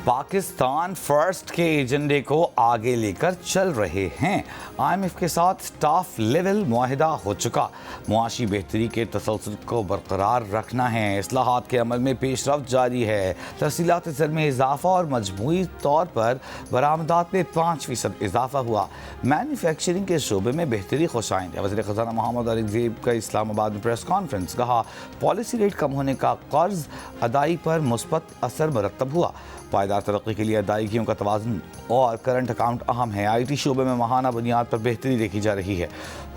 Pakistan first کے ایجنڈے کو آگے لے کر چل رہے ہیں۔ IMF کے ساتھ سٹاف لیول معاہدہ ہو چکا۔ معاشی بہتری کے تسلسل کو برقرار رکھنا ہے۔ اصلاحات کے عمل میں پیش رفت جاری ہے۔ تحصیلات زر میں اضافہ اور مجموعی طور پر برآمدات میں 5% اضافہ ہوا۔ مینوفیکچرنگ کے شعبے میں بہتری خوش آئند ہے۔ وزیر خزانہ محمد اورنگزیب کا اسلام آباد میں پریس کانفرنس، کہا پالیسی ریٹ کم ہونے کا قرض ادائی پر مثبت اثر مرتب ہوا۔ پائیدار ترقی کے لیے ادائیگیوں کا توازن اور کرنٹ اکاؤنٹ اہم ہے۔ IT شعبے میں ماہانہ بنیاد پر بہتری دیکھی جا رہی ہے۔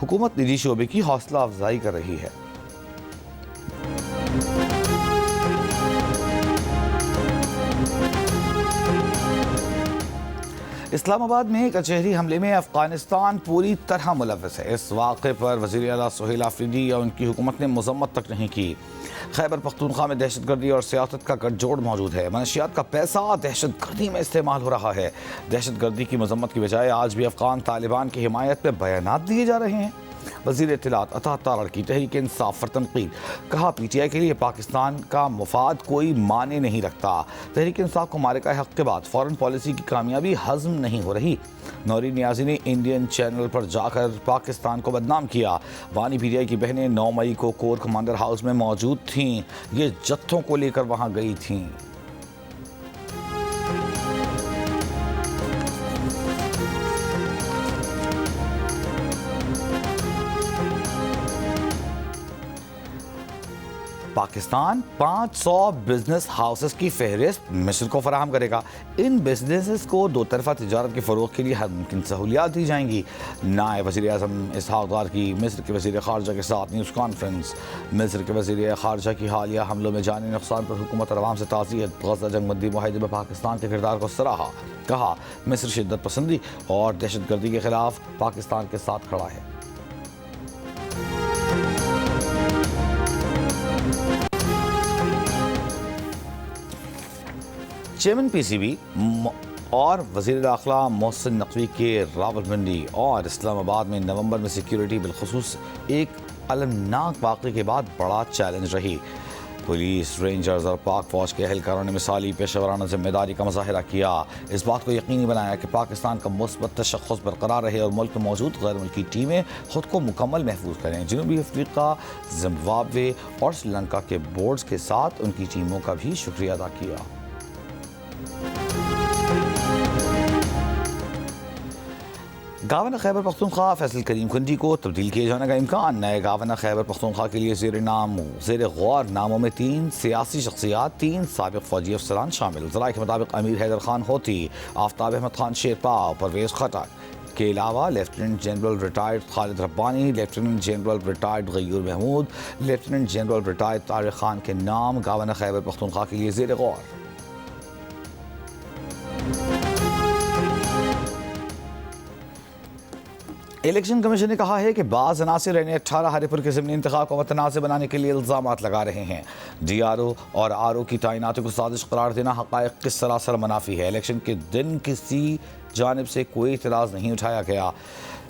حکومت نجی شعبے کی حوصلہ افزائی کر رہی ہے۔ اسلام آباد میں کچہری حملے میں افغانستان پوری طرح ملوث ہے۔ اس واقعے پر وزیر اعلیٰ سہیل آفریدی اور ان کی حکومت نے مذمت تک نہیں کی۔ خیبر پختونخوا میں دہشت گردی اور سیاست کا گٹھ جوڑ موجود ہے۔ منشیات کا پیسہ دہشت گردی میں استعمال ہو رہا ہے۔ دہشت گردی کی مذمت کی بجائے آج بھی افغان طالبان کی حمایت میں بیانات دیے جا رہے ہیں۔ وزیر اطلاعات عطا تارڑ کی تحریک انصاف پر تنقید، کہا PTI کے لیے پاکستان کا مفاد کوئی معنی نہیں رکھتا۔ تحریک انصاف کو مارکہ حق کے بعد فورن پالیسی کی کامیابی ہضم نہیں ہو رہی۔ نوری نیازی نے انڈین چینل پر جا کر پاکستان کو بدنام کیا۔ بانی PTI کی بہنیں 9 مئی کو کور کمانڈر ہاؤس میں موجود تھیں۔ یہ جتھوں کو لے کر وہاں گئی تھیں۔ پاکستان 500 بزنس ہاؤسز کی فہرست مصر کو فراہم کرے گا۔ ان بزنسز کو دو طرفہ تجارت کے فروغ کے لیے ہر ممکن سہولیات دی جائیں گی۔ نائب وزیر اعظم اسحاق ڈار کی مصر کے وزیر خارجہ کے ساتھ نیوز کانفرنس۔ مصر کے وزیر خارجہ کی حالیہ حملوں میں جانی نقصان پر حکومت اور عوام سے تعزیت۔ غزہ جنگ بندی معاہدے میں پاکستان کے کردار کو سراہا، کہا مصر شدت پسندی اور دہشت گردی کے خلاف پاکستان کے ساتھ کھڑا ہے۔ چیئرمین PCB اور وزیر داخلہ محسن نقوی کے راولپنڈی اور اسلام آباد میں نومبر میں سیکیورٹی بالخصوص ایک المناک واقعے کے بعد بڑا چیلنج رہی۔ پولیس، رینجرز اور پاک فوج کے اہلکاروں نے مثالی پیشہ ورانہ ذمہ داری کا مظاہرہ کیا۔ اس بات کو یقینی بنایا کہ پاکستان کا مثبت تشخص برقرار رہے اور ملک میں موجود غیر ملکی ٹیمیں خود کو مکمل محفوظ کریں۔ جنوبی افریقہ، زمبابوے اور سری لنکا کے بورڈز کے ساتھ ان کی ٹیموں کا بھی شکریہ ادا کیا۔ گورنر خیبر پختونخوا فیصل کریم کنڈی کو تبدیل کیے جانے کا امکان۔ نئے گورنر خیبر پختونخوا کے لیے زیر غور ناموں میں 3 سیاسی شخصیات، 3 سابق فوجی افسران شامل۔ ذرائع کے مطابق امیر حیدر خان ہوتی، آفتاب احمد خان شیرپا، پرویز خٹک کے علاوہ lieutenant general retired Khalid Rabbani, lieutenant general retired Ghayoor Mahmood, lieutenant general retired Tariq Khan کے نام گورنر خیبر پختونخوا کے لیے زیر غور۔ الیکشن کمیشن نے کہا ہے کہ بعض عناصر N18 ہری پور کے ضمنی انتخاب کو متنازع بنانے کے لیے الزامات لگا رہے ہیں۔ DRO اور RO کی تعیناتی کو سازش قرار دینا حقائق کے سراسر منافی ہے۔ الیکشن کے دن کسی جانب سے کوئی اعتراض نہیں اٹھایا گیا۔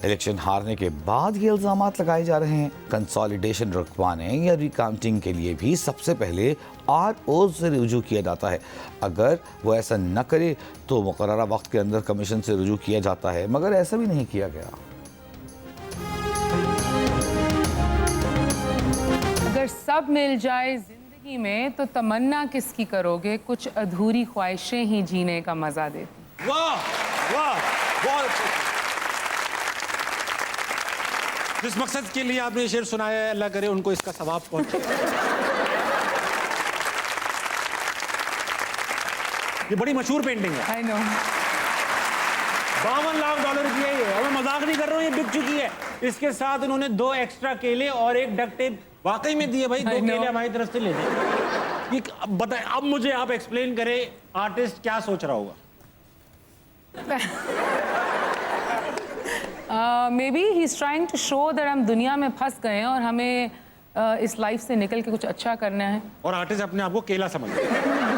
الیکشن ہارنے کے بعد یہ الزامات لگائے جا رہے ہیں۔ کنسالیڈیشن رکوانے یا ریکاؤنٹنگ کے لیے بھی سب سے پہلے RO سے رجوع کیا جاتا ہے۔ اگر وہ ایسا نہ کرے تو مقررہ وقت کے اندر کمیشن سے رجوع کیا جاتا ہے، مگر ایسا بھی نہیں کیا گیا۔ اگر سب مل جائے زندگی میں تو تمنا کس کی کرو گے، کچھ ادھوری خواہشیں ہی جینے کا مزہ دیتی۔ واہ واہ، بہت اچھا۔ جس مقصد کے لیے آپ نے یہ شعر سنایا ہے، اللہ کرے ان کو اس کا ثواب پہنچے۔ یہ بڑی مشہور پینٹنگ ہے۔ I know۔ 52 لاکھ ڈالر کی ہے یہ، اور میں مذاق نہیں کر رہا ہوں، یہ بک چکی ہے۔ اس کے ساتھ انہوں نے 2 ایکسٹرا کیلے اور ایک ڈک ٹیپ واقعی میں دیے۔ بھائی 2 کیلے ہماری طرف سے لے دیں۔ بتائیں اب مجھے آپ ایکسپلین کریں آرٹسٹ کیا سوچ رہا ہوگا؟ Maybe he's trying to show that ہم دنیا میں پھنس گئے ہیں اور ہمیں اس لائف سے نکل کے کچھ اچھا کرنا ہے۔ اور آرٹسٹ اپنے آپ کو کیلا سمجھ رہا ہے۔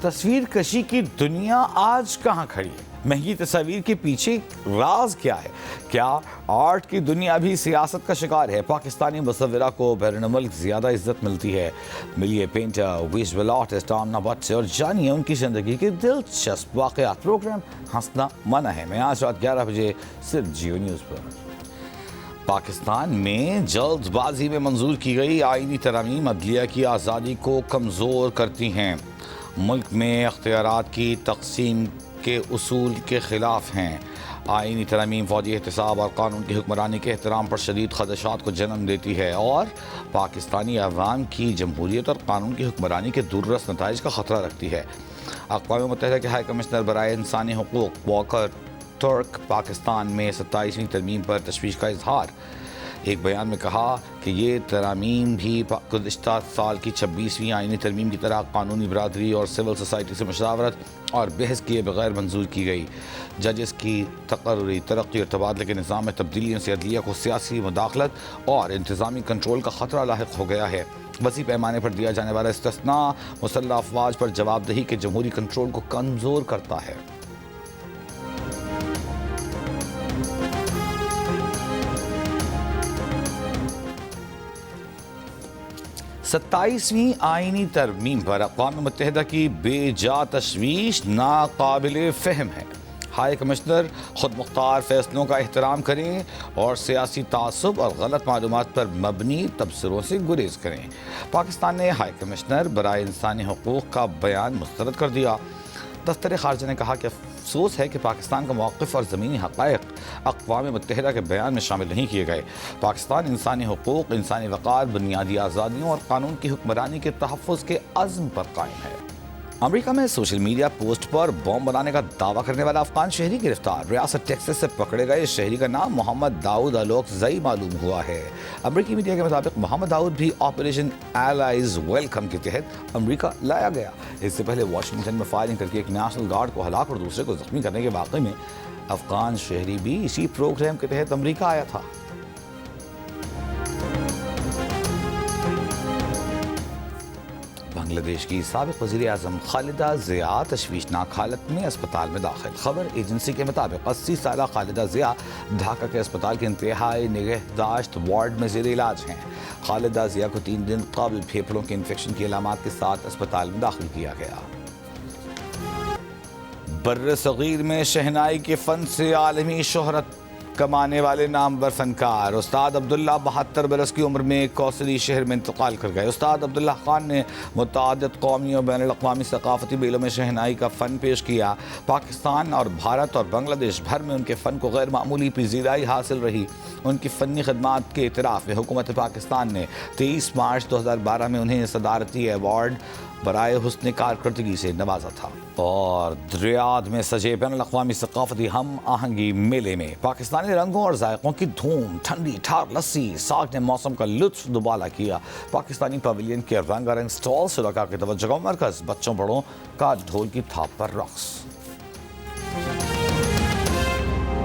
تصویر کشی کی دنیا آج کہاں کھڑی ہے؟ مہنگی تصاویر کے پیچھے راز کیا ہے؟ کیا آرٹ کی دنیا بھی سیاست کا شکار ہے؟ پاکستانی مصورہ کو بیرون ملک زیادہ عزت ملتی ہے؟ ملیے painter, visual artist Amna Butt سے اور جانیے ان کی زندگی کے دلچسپ واقعات۔ پروگرام ہنسنا منع ہے میں آج رات 11 بجے صرف جیو نیوز پر۔ پاکستان میں جلد بازی میں منظور کی گئی آئینی ترامیم عدلیہ کی آزادی کو کمزور کرتی ہیں، ملک میں اختیارات کی تقسیم کے اصول کے خلاف ہیں۔ آئینی ترامیم فوجی احتساب اور قانون کی حکمرانی کے احترام پر شدید خدشات کو جنم دیتی ہے اور پاکستانی عوام کی جمہوریت اور قانون کی حکمرانی کے دوررس نتائج کا خطرہ رکھتی ہے۔ اقوام متحدہ کے ہائی کمشنر برائے انسانی حقوق واکر ٹرک پاکستان میں 27ویں ترمیم پر تشویش کا اظہار۔ ایک بیان میں کہا کہ یہ ترامیم بھی گزشتہ سال کی 26ویں آئینی ترمیم کی طرح قانونی برادری اور سول سوسائٹی سے مشاورت اور بحث کیے بغیر منظور کی گئی۔ ججز کی تقرری ترقی اور تبادلے کے نظام میں تبدیلیوں سے عدلیہ کو سیاسی مداخلت اور انتظامی کنٹرول کا خطرہ لاحق ہو گیا ہے۔ وسیع پیمانے پر دیا جانے والا استثناء مسلح افواج پر جواب دہی کے جمہوری کنٹرول کو کمزور کرتا ہے۔ 27ویں آئینی ترمیم پر اقوام متحدہ کی بے جا تشویش ناقابل فہم ہے۔ ہائی کمشنر خود مختار فیصلوں کا احترام کریں اور سیاسی تعصب اور غلط معلومات پر مبنی تبصروں سے گریز کریں۔ پاکستان نے ہائی کمشنر برائے انسانی حقوق کا بیان مسترد کر دیا۔ دفتر خارجہ نے کہا کہ افسوس ہے کہ پاکستان کا موقف اور زمینی حقائق اقوام متحدہ کے بیان میں شامل نہیں کیے گئے۔ پاکستان انسانی حقوق، انسانی وقار، بنیادی آزادیوں اور قانون کی حکمرانی کے تحفظ کے عزم پر قائم ہے۔ امریکہ میں سوشل میڈیا پوسٹ پر بم بنانے کا دعویٰ کرنے والا افغان شہری گرفتار۔ ریاست ٹیکساس سے پکڑے گئے اس شہری کا نام محمد داؤد الوکزئی معلوم ہوا ہے۔ امریکی میڈیا کے مطابق محمد داؤد بھی آپریشن ایلائز ویلکم کے تحت امریکہ لایا گیا۔ اس سے پہلے واشنگٹن میں فائرنگ کر کے ایک نیشنل گارڈ کو ہلاک اور دوسرے کو زخمی کرنے کے واقعے میں افغان شہری بھی اسی پروگرام کے تحت امریکہ آیا تھا۔ بنگلہ دیش کی سابق وزیر اعظم خالدہ ضیاء تشویشناک حالت میں اسپتال میں داخل۔ خبر ایجنسی کے مطابق 80 سالہ خالدہ ضیاء ڈھاکہ کے اسپتال کے انتہائی نگہداشت وارڈ میں زیر علاج ہیں۔ خالدہ ضیاء کو 3 دن قبل پھیپھڑوں کے انفیکشن کی علامات کے ساتھ اسپتال میں داخل کیا گیا۔ بر صغیر میں شہنائی کے فن سے عالمی شہرت کمانے والے نامور فنکار استاد عبداللہ 72 برس کی عمر میں کوسری شہر میں انتقال کر گئے۔ استاد عبداللہ خان نے متعدد قومی اور بین الاقوامی ثقافتی میلوں میں شہنائی کا فن پیش کیا۔ پاکستان اور بھارت اور بنگلہ دیش بھر میں ان کے فن کو غیر معمولی پذیرائی حاصل رہی۔ ان کی فنی خدمات کے اعتراف میں حکومت پاکستان نے 23 مارچ 2012 میں انہیں صدارتی ایوارڈ برائے حسن کارکردگی سے نوازا تھا۔ اور ریاض میں سجے بین الاقوامی ثقافتی ہم آہنگی میلے میں پاکستانی رنگوں اور ذائقوں کی دھوم، ٹھنڈی ٹھار لسی، ساگ نے موسم کا لطف دوبالا کیا۔ پاکستانی پویلین کے رنگا رنگ سٹال شرکاء کی توجہ کا مرکز، بچوں بڑوں کا ڈھول کی تھاپ پر رقص۔